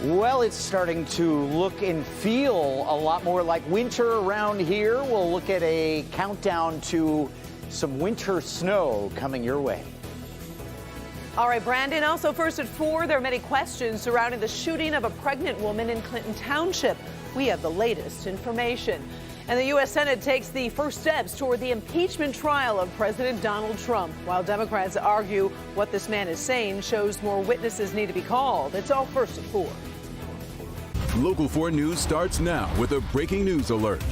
Well, it's starting to look and feel a lot more like winter around here. We'll look at a countdown to some winter snow coming your way. All right, Brandon, also first at 4, there are many questions surrounding the shooting of a pregnant woman in Clinton Township. We have the latest information. And the U.S. Senate takes the first steps toward the impeachment trial of President Donald Trump, while Democrats argue what this man is saying shows more witnesses need to be called. It's all first at 4. Local 4 News starts now with a breaking news alert.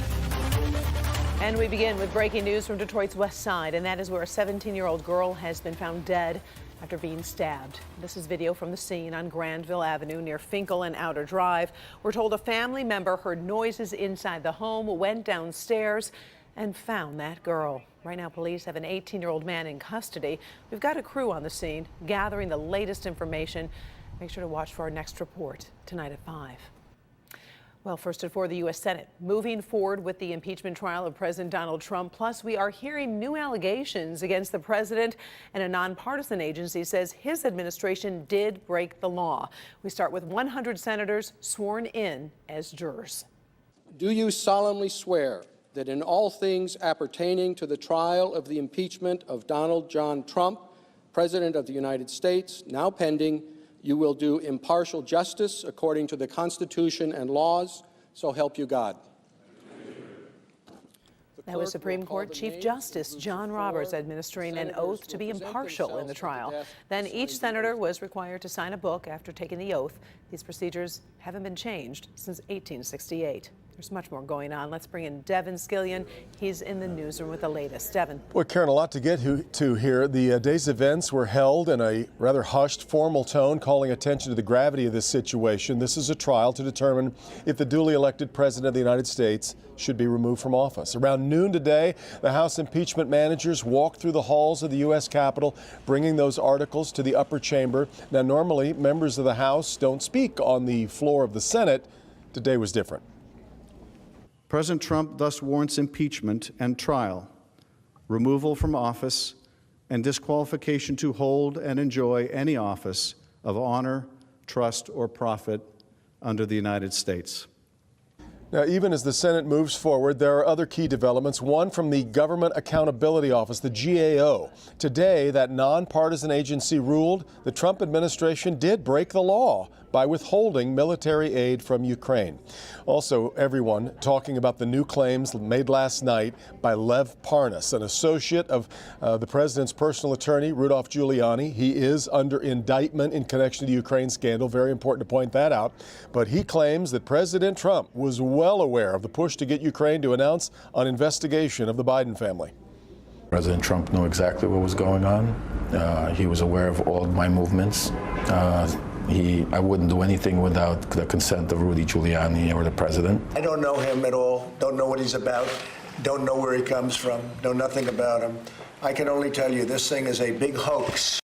And we begin with breaking news from Detroit's West Side, and that is where a 17-year-old girl has been found dead after being stabbed. This is video from the scene on Granville Avenue near Finkel and Outer Drive. We're told a family member heard noises inside the home, went downstairs, and found that girl. Right now, police have an 18-year-old man in custody. We've got a crew on the scene gathering the latest information. Make sure to watch for our next report tonight at 5. Well, first at 4, the U.S. Senate moving forward with the impeachment trial of President Donald Trump. Plus, we are hearing new allegations against the president, and a nonpartisan agency says his administration did break the law. We start with 100 senators sworn in as jurors. Do you solemnly swear that in all things appertaining to the trial of the impeachment of Donald John Trump, President of the United States, now pending, you will do impartial justice according to the Constitution and laws, so help you God? That was Supreme Court Chief Justice John Roberts administering an oath to be impartial in the trial. Then each senator was required to sign a book after taking the oath. These procedures haven't been changed since 1868. There's much more going on. Let's bring in Devin Skillion. He's in the newsroom with the latest. Devin. Well, Karen, a lot to get to here. The day's events were held in a rather hushed, formal tone, calling attention to the gravity of this situation. This is a trial to determine if the duly elected president of the United States should be removed from office. Around noon today, the House impeachment managers walked through the halls of the U.S. Capitol, bringing those articles to the upper chamber. Now, normally, members of the House don't speak on the floor of the Senate. Today was different. President Trump thus warrants impeachment and trial, removal from office, and disqualification to hold and enjoy any office of honor, trust, or profit under the United States. Now, even as the Senate moves forward, there are other key developments. One from the Government Accountability Office, the GAO. Today, that nonpartisan agency ruled the Trump administration did break the law by withholding military aid from Ukraine. Also, everyone talking about the new claims made last night by Lev Parnas, an associate of the president's personal attorney, Rudolph Giuliani. He is under indictment in connection to the Ukraine scandal. Very important to point that out. But he claims that President Trump was well aware of the push to get Ukraine to announce an investigation of the Biden family. President Trump knew exactly what was going on. He was aware of all of my movements. I wouldn't do anything without the consent of Rudy Giuliani or the president. I don't know him at all, don't know what he's about, don't know where he comes from, know nothing about him. I can only tell you this thing is a big hoax.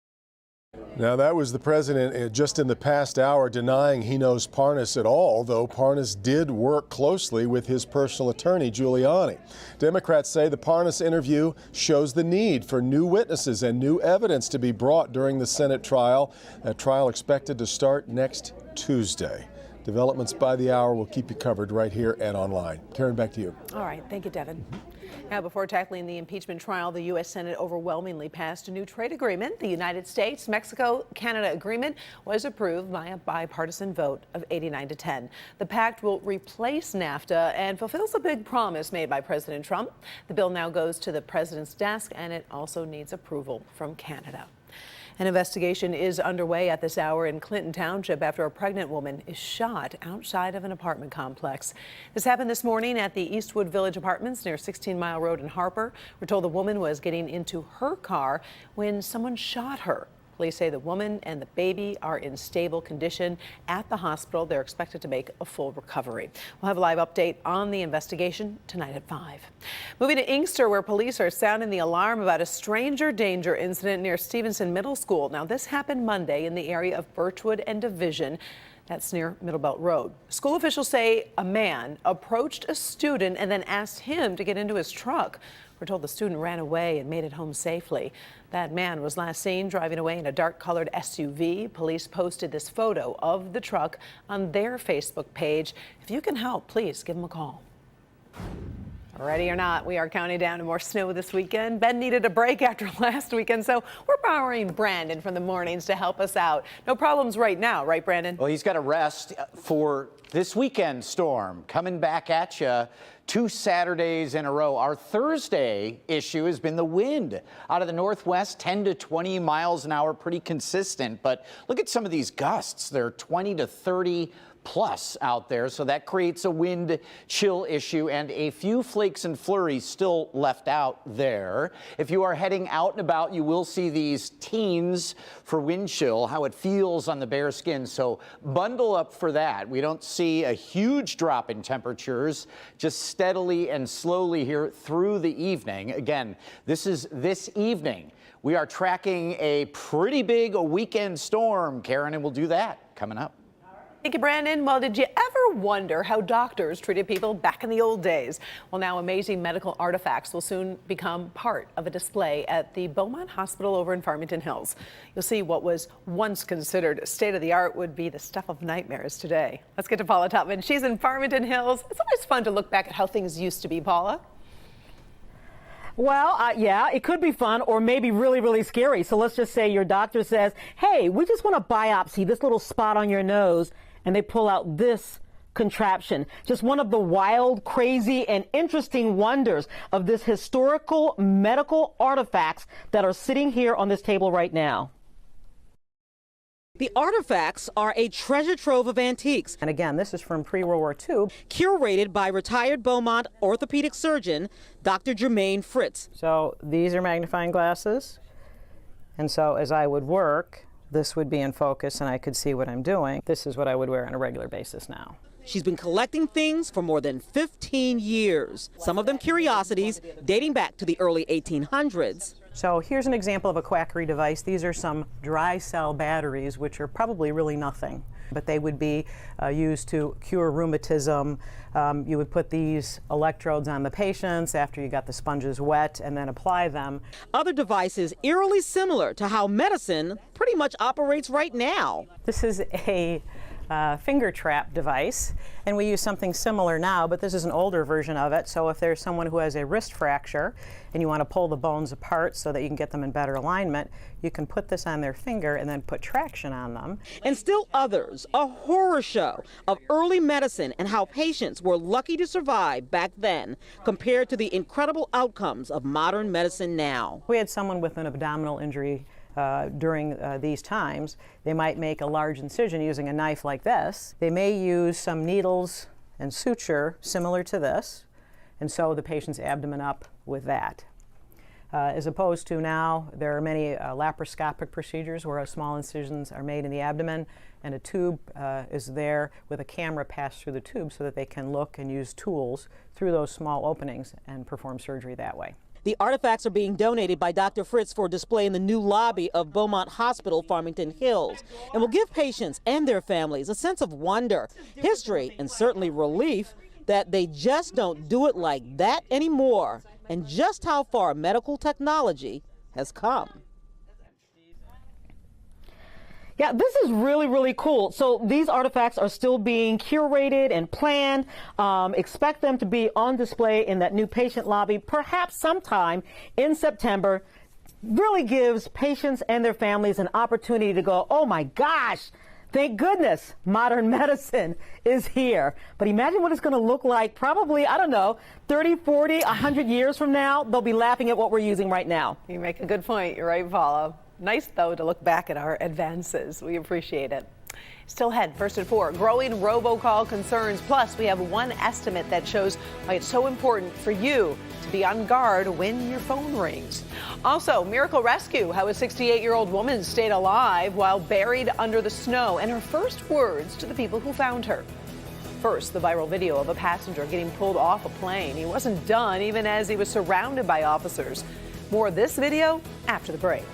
Now, that was the president just in the past hour denying he knows Parnas at all, though Parnas did work closely with his personal attorney, Giuliani. Democrats say the Parnas interview shows the need for new witnesses and new evidence to be brought during the Senate trial. That trial expected to start next Tuesday. Developments by the hour will keep you covered right here and online. Karen, back to you. All right. Thank you, Devin. Now, before tackling the impeachment trial, the U.S. Senate overwhelmingly passed a new trade agreement. The United States-Mexico-Canada agreement was approved by a bipartisan vote of 89-10. The pact will replace NAFTA and fulfills a big promise made by President Trump. The bill now goes to the president's desk, and it also needs approval from Canada. An investigation is underway at this hour in Clinton Township after a pregnant woman is shot outside of an apartment complex. This happened this morning at the Eastwood Village Apartments near 16 Mile Road in Harper. We're told the woman was getting into her car when someone shot her. Police say the woman and the baby are in stable condition at the hospital. They're expected to make a full recovery. We'll have a live update on the investigation tonight at 5. Moving to Inkster, where police are sounding the alarm about a stranger danger incident near Stevenson Middle School. Now, this happened Monday in the area of Birchwood and Division. That's near Middlebelt Road. School officials say a man approached a student and then asked him to get into his truck. We're told the student ran away and made it home safely. That man was last seen driving away in a dark-colored SUV. Police posted this photo of the truck on their Facebook page. If you can help, please give them a call. Ready or not, we are counting down to more snow this weekend. Ben needed a break after last weekend, so we're borrowing Brandon from the mornings to help us out. No problems right now, right, Brandon? Well, he's got to rest for this weekend storm coming back at you 2 Saturdays in a row. Our Thursday issue has been the wind out of the northwest, 10 to 20 miles an hour, pretty consistent. But look at some of these gusts. They're 20 to 30 plus out there, so that creates a wind chill issue and a few flakes and flurries still left out there. If you are heading out and about, you will see these teens for wind chill, how it feels on the bare skin, so bundle up for that. We don't see a huge drop in temperatures, just steadily and slowly here through the evening. Again, this is this evening. We are tracking a pretty big weekend storm, Karen, and we'll do that coming up. Thank you, Brandon. Well, did you ever wonder how doctors treated people back in the old days? Well, now amazing medical artifacts will soon become part of a display at the Beaumont Hospital over in Farmington Hills. You'll see what was once considered state-of-the-art would be the stuff of nightmares today. Let's get to Paula Tutman. She's in Farmington Hills. It's always fun to look back at how things used to be, Paula. Well, yeah, it could be fun or maybe really, really scary. So let's just say your doctor says, hey, we just want to biopsy this little spot on your nose, and they pull out this contraption. Just one of the wild, crazy, and interesting wonders of this historical medical artifacts that are sitting here on this table right now. The artifacts are a treasure trove of antiques. And again, this is from pre-World War II. Curated by retired Beaumont orthopedic surgeon, Dr. Jermaine Fritz. So these are magnifying glasses. And so as I would work, this would be in focus and I could see what I'm doing. This is what I would wear on a regular basis now. She's been collecting things for more than 15 years. Some of them curiosities dating back to the early 1800s. So here's an example of a quackery device. These are some dry cell batteries, which are probably really nothing, but they would be used to cure rheumatism. You would put these electrodes on the patients after you got the sponges wet and then apply them. Other devices eerily similar to how medicine pretty much operates right now. This is a finger trap device, and we use something similar now, but this is an older version of it. So if there's someone who has a wrist fracture and you want to pull the bones apart so that you can get them in better alignment, you can put this on their finger and then put traction on them. And still others, a horror show of early medicine and how patients were lucky to survive back then compared to the incredible outcomes of modern medicine now. We had someone with an abdominal injury during these times. They might make a large incision using a knife like this. They may use some needles and suture similar to this and sew the patient's abdomen up with that. As opposed to now, there are many laparoscopic procedures where small incisions are made in the abdomen and a tube is there with a camera passed through the tube so that they can look and use tools through those small openings and perform surgery that way. The artifacts are being donated by Dr. Fritz for display in the new lobby of Beaumont Hospital, Farmington Hills, and will give patients and their families a sense of wonder, history, and certainly relief that they just don't do it like that anymore, and just how far medical technology has come. Yeah, this is really, really cool. So these artifacts are still being curated and planned. Expect them to be on display in that new patient lobby, perhaps sometime in September. Really gives patients and their families an opportunity to go, oh my gosh, thank goodness modern medicine is here. But imagine what it's going to look like probably, I don't know, 30, 40, 100 years from now. They'll be laughing at what we're using right now. You make a good point. You're right, Paula. Nice, though, to look back at our advances. We appreciate it. Still ahead, first at 4, growing robocall concerns. Plus, we have one estimate that shows why it's so important for you to be on guard when your phone rings. Also, miracle rescue, how a 68-year-old woman stayed alive while buried under the snow, and her first words to the people who found her. First, the viral video of a passenger getting pulled off a plane. He wasn't done even as he was surrounded by officers. More of this video after the break.